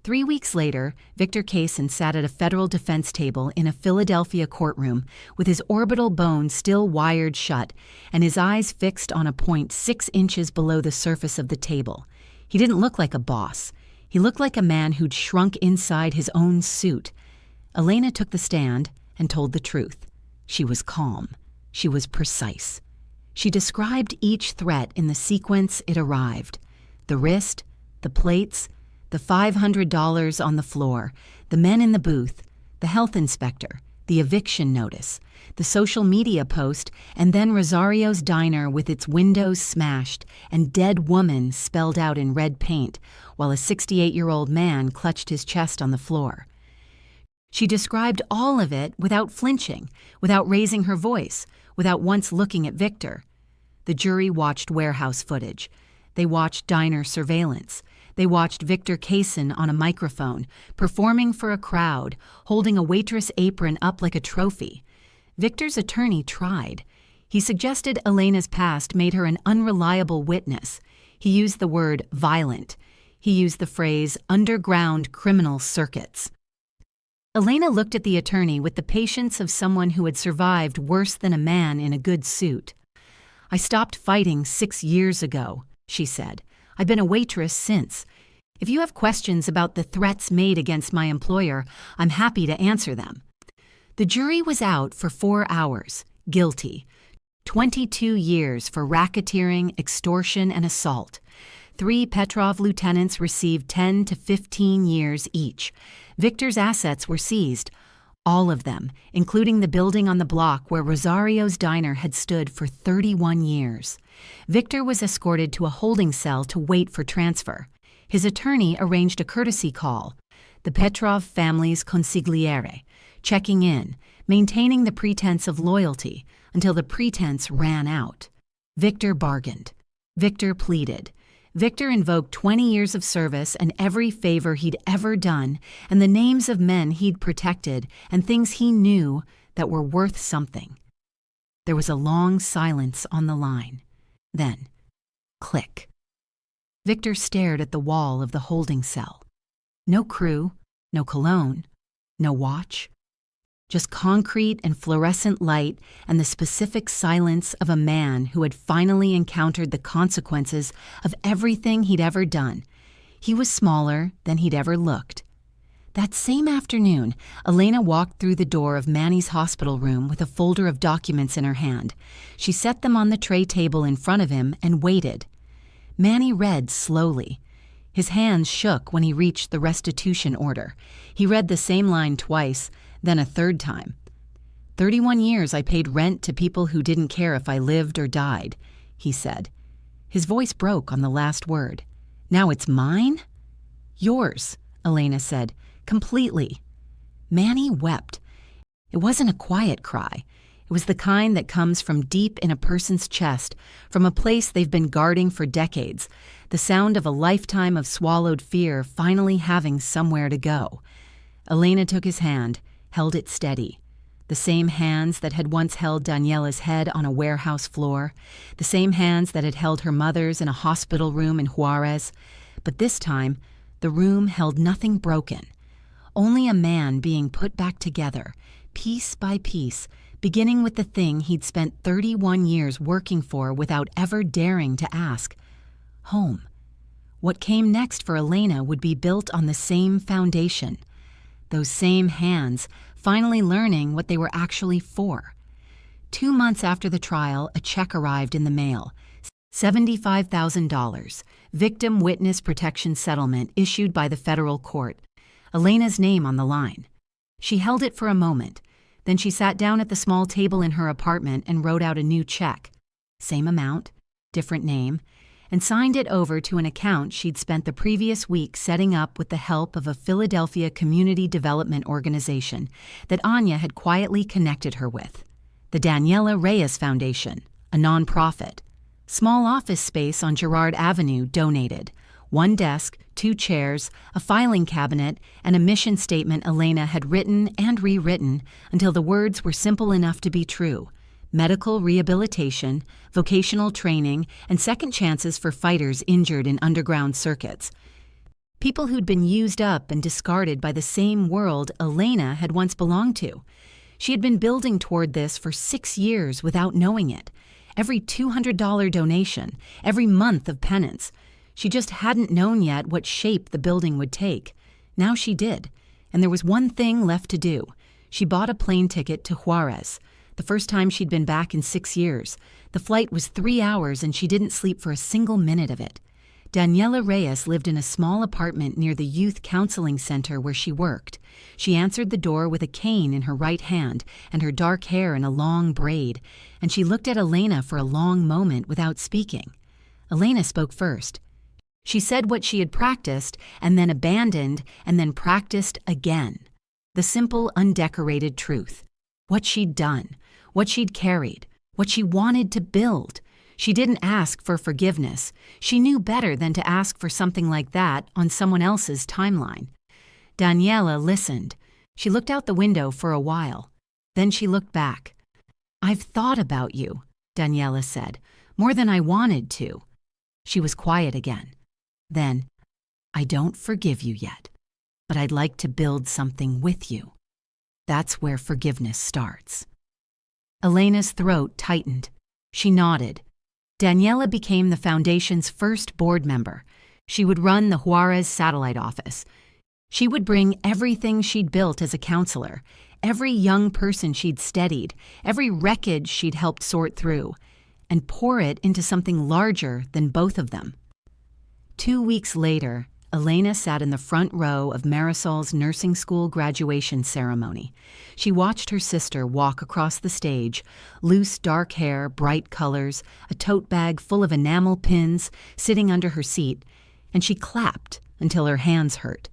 3 weeks later, Victor Kaysen sat at a federal defense table in a Philadelphia courtroom with his orbital bone still wired shut and his eyes fixed on a point 6 inches below the surface of the table. He didn't look like a boss. He looked like a man who'd shrunk inside his own suit. Elena took the stand and told the truth. She was calm. She was precise. She described each threat in the sequence it arrived. The wrist, the plates, the $500 on the floor, the men in the booth, the health inspector, the eviction notice, the social media post, and then Rosario's diner with its windows smashed and dead woman spelled out in red paint, while a 68-year-old man clutched his chest on the floor. She described all of it without flinching, without raising her voice, without once looking at Victor. The jury watched warehouse footage. They watched diner surveillance. They watched Victor Kaysen on a microphone, performing for a crowd, holding a waitress apron up like a trophy. Victor's attorney tried. He suggested Elena's past made her an unreliable witness. He used the word violent. He used the phrase underground criminal circuits. Elena looked at the attorney with the patience of someone who had survived worse than a man in a good suit. I stopped fighting 6 years ago, she said. I've been a waitress since. If you have questions about the threats made against my employer, I'm happy to answer them. The jury was out for 4 hours, guilty. 22 years for racketeering, extortion, and assault. 3 Petrov lieutenants received 10 to 15 years each. Victor's assets were seized. All of them, including the building on the block where Rosario's diner had stood for 31 years. Victor was escorted to a holding cell to wait for transfer. His attorney arranged a courtesy call, the Petrov family's consigliere, checking in, maintaining the pretense of loyalty until the pretense ran out. Victor bargained. Victor pleaded. Victor invoked 20 years of service and every favor he'd ever done, and the names of men he'd protected and things he knew that were worth something. There was a long silence on the line. Then, click. Victor stared at the wall of the holding cell. No crew, no cologne, no watch. Just concrete and fluorescent light and the specific silence of a man who had finally encountered the consequences of everything he'd ever done. He was smaller than he'd ever looked. That same afternoon, Elena walked through the door of Manny's hospital room with a folder of documents in her hand. She set them on the tray table in front of him and waited. Manny read slowly. His hands shook when he reached the restitution order. He read the same line twice, then a third time. 31 years I paid rent to people who didn't care if I lived or died, he said. His voice broke on the last word. Now it's mine? Yours, Elena said, completely. Manny wept. It wasn't a quiet cry. It was the kind that comes from deep in a person's chest, from a place they've been guarding for decades, the sound of a lifetime of swallowed fear finally having somewhere to go. Elena took his hand, held it steady. The same hands that had once held Daniela's head on a warehouse floor, the same hands that had held her mother's in a hospital room in Juárez, but this time, The room held nothing broken, only a man being put back together, piece by piece, beginning with the thing he'd spent 31 years working for without ever daring to ask: home. What came next for Elena would be built on the same foundation. Those same hands, finally learning what they were actually for. 2 months after the trial, a check arrived in the mail. $75,000, victim witness protection settlement issued by the federal court. Elena's name on the line. She held it for a moment. Then she sat down at the small table in her apartment and wrote out a new check. Same amount, different name, and signed it over to an account she'd spent the previous week setting up with the help of a Philadelphia community development organization that Anya had quietly connected her with. The Daniela Reyes Foundation, a nonprofit. Small office space on Girard Avenue donated. 1 desk, 2 chairs, a filing cabinet, and a mission statement Elena had written and rewritten until the words were simple enough to be true. Medical rehabilitation, vocational training, and second chances for fighters injured in underground circuits. People who'd been used up and discarded by the same world Elena had once belonged to. She had been building toward this for 6 years without knowing it. Every $200 donation, every month of penance. She just hadn't known yet what shape the building would take. Now she did, and there was one thing left to do. She bought a plane ticket to Juárez, the first time she'd been back in 6 years. The flight was 3 hours and she didn't sleep for a single minute of it. Daniela Reyes lived in a small apartment near the youth counseling center where she worked. She answered the door with a cane in her right hand and her dark hair in a long braid, and she looked at Elena for a long moment without speaking. Elena spoke first. She said what she had practiced and then abandoned and then practiced again. The simple, undecorated truth. What she'd done, what she'd carried, what she wanted to build. She didn't ask for forgiveness. She knew better than to ask for something like that on someone else's timeline. Daniela listened. She looked out the window for a while. Then she looked back. "I've thought about you," Daniela said, "more than I wanted to." She was quiet again. Then, "I don't forgive you yet, but I'd like to build something with you. That's where forgiveness starts." Elena's throat tightened. She nodded. Daniela became the foundation's first board member. She would run the Juárez satellite office. She would bring everything she'd built as a counselor, every young person she'd steadied, every wreckage she'd helped sort through, and pour it into something larger than both of them. 2 weeks later, Elena sat in the front row of Marisol's nursing school graduation ceremony. She watched her sister walk across the stage, loose dark hair, bright colors, a tote bag full of enamel pins sitting under her seat, and she clapped until her hands hurt.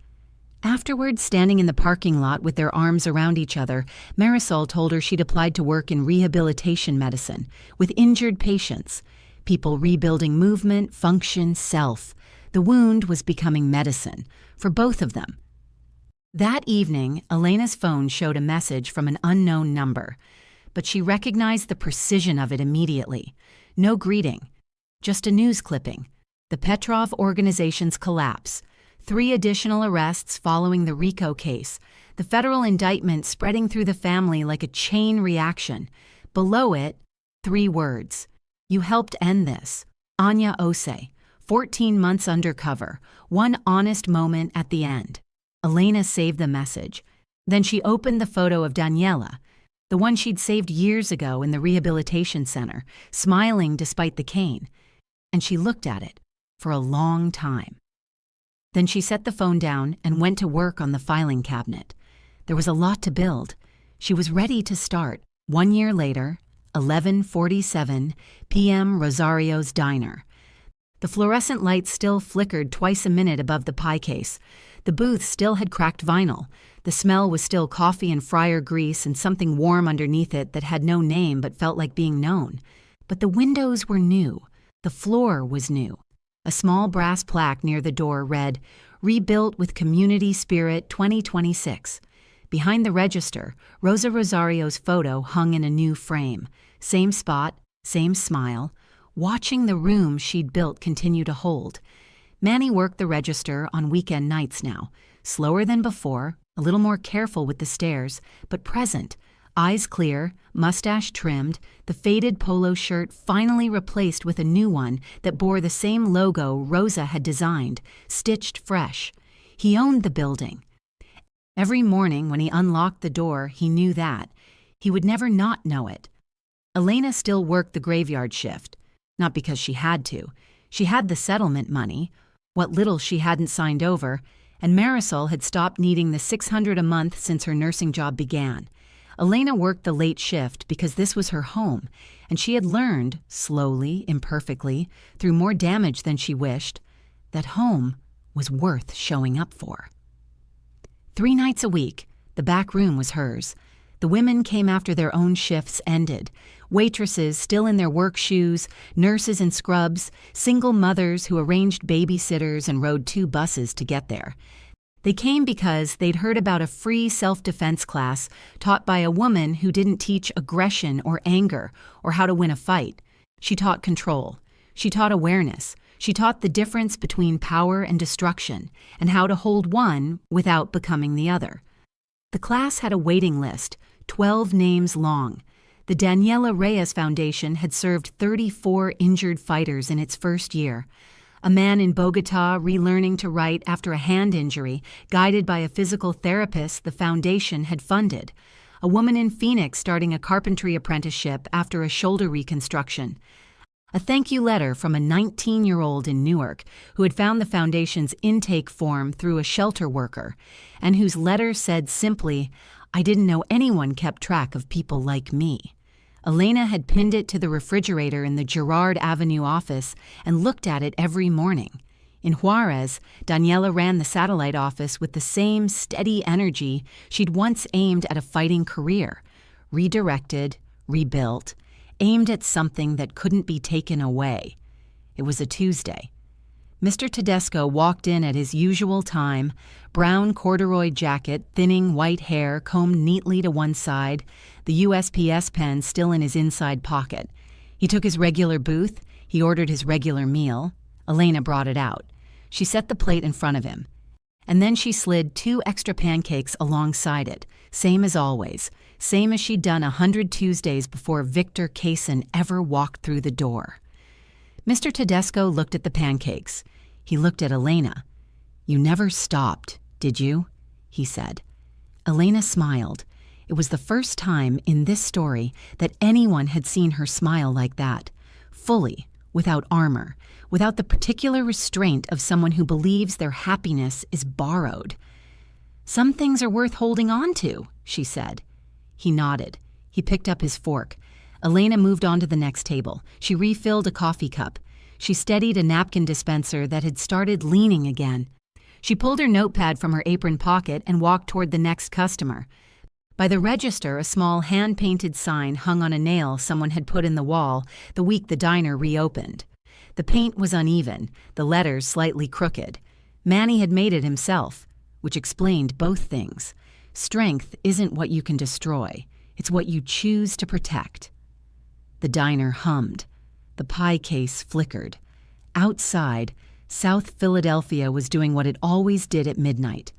Afterward, standing in the parking lot with their arms around each other, Marisol told her she'd applied to work in rehabilitation medicine with injured patients, people rebuilding movement, function, self. The wound was becoming medicine for both of them. That evening, Elena's phone showed a message from an unknown number, but she recognized the precision of it immediately. No greeting, just a news clipping. The Petrov organization's collapse. 3 additional arrests following the RICO case. The federal indictment spreading through the family like a chain reaction. Below it, 3 words. "You helped end this. Anya Ose. 14 months undercover, 1 honest moment at the end." Elena saved the message. Then she opened the photo of Daniela, the one she'd saved years ago in the rehabilitation center, smiling despite the cane, and she looked at it for a long time. Then she set the phone down and went to work on the filing cabinet. There was a lot to build. She was ready to start. 1 year later, 11:47 p.m. Rosario's Diner. The fluorescent lights still flickered twice a minute above the pie case. The booth still had cracked vinyl. The smell was still coffee and fryer grease and something warm underneath it that had no name but felt like being known. But the windows were new. The floor was new. A small brass plaque near the door read, "Rebuilt with Community Spirit 2026. Behind the register, Rosa Rosario's photo hung in a new frame. Same spot, same smile. Watching the room she'd built continue to hold. Manny worked the register on weekend nights now, slower than before, a little more careful with the stares, but present, eyes clear, mustache trimmed, the faded polo shirt finally replaced with a new one that bore the same logo Rosa had designed, stitched fresh. He owned the building. Every morning when he unlocked the door, he knew that. He would never not know it. Elena still worked the graveyard shift, not because she had to. She had the settlement money, what little she hadn't signed over, and Marisol had stopped needing the $600 a month since her nursing job began. Elena worked the late shift because this was her home, and she had learned, slowly, imperfectly, through more damage than she wished, that home was worth showing up for. 3 nights a week, the back room was hers. The women came after their own shifts ended. Waitresses still in their work shoes, nurses in scrubs, single mothers who arranged babysitters and rode 2 buses to get there. They came because they'd heard about a free self-defense class taught by a woman who didn't teach aggression or anger or how to win a fight. She taught control. She taught awareness. She taught the difference between power and destruction and how to hold one without becoming the other. The class had a waiting list, 12 names long. The Daniela Reyes Foundation had served 34 injured fighters in its first year. A man in Bogota relearning to write after a hand injury, guided by a physical therapist the foundation had funded. A woman in Phoenix starting a carpentry apprenticeship after a shoulder reconstruction. A thank you letter from a 19-year-old in Newark who had found the foundation's intake form through a shelter worker, and whose letter said simply, "I didn't know anyone kept track of people like me." Elena had pinned it to the refrigerator in the Girard Avenue office and looked at it every morning. In Juárez, Daniela ran the satellite office with the same steady energy she'd once aimed at a fighting career, redirected, rebuilt, aimed at something that couldn't be taken away. It was a Tuesday. Mr. Tedesco walked in at his usual time, brown corduroy jacket, thinning white hair combed neatly to one side, the USPS pen still in his inside pocket. He took his regular booth, he ordered his regular meal. Elena brought it out. She set the plate in front of him. And then she slid 2 extra pancakes alongside it, same as always, same as she'd done 100 Tuesdays before Victor Kaysen ever walked through the door. Mr. Tedesco looked at the pancakes. He looked at Elena. "You never stopped, did you?" he said. Elena smiled. It was the first time in this story that anyone had seen her smile like that, fully, without armor, without the particular restraint of someone who believes their happiness is borrowed. "Some things are worth holding on to," she said. He nodded. He picked up his fork. Elena moved on to the next table. She refilled a coffee cup. She steadied a napkin dispenser that had started leaning again. She pulled her notepad from her apron pocket and walked toward the next customer. By the register, a small hand-painted sign hung on a nail someone had put in the wall the week the diner reopened. The paint was uneven, the letters slightly crooked. Manny had made it himself, which explained both things. Strength isn't what you can destroy. It's what you choose to protect. The diner hummed. The pie case flickered. Outside, South Philadelphia was doing what it always did at midnight,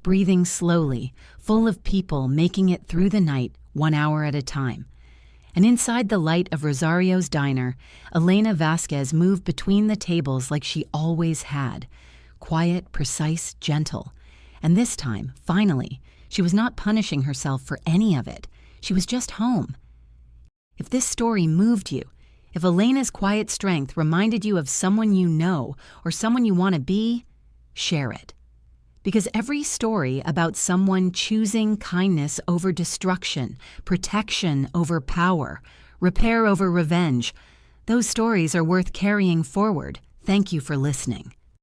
breathing slowly, full of people making it through the night 1 hour at a time. And inside the light of Rosario's diner, Elena Vasquez moved between the tables like she always had, quiet, precise, gentle. And this time, finally, she was not punishing herself for any of it. She was just home. If this story moved you, if Elena's quiet strength reminded you of someone you know or someone you want to be, share it. Because every story about someone choosing kindness over destruction, protection over power, repair over revenge, those stories are worth carrying forward. Thank you for listening.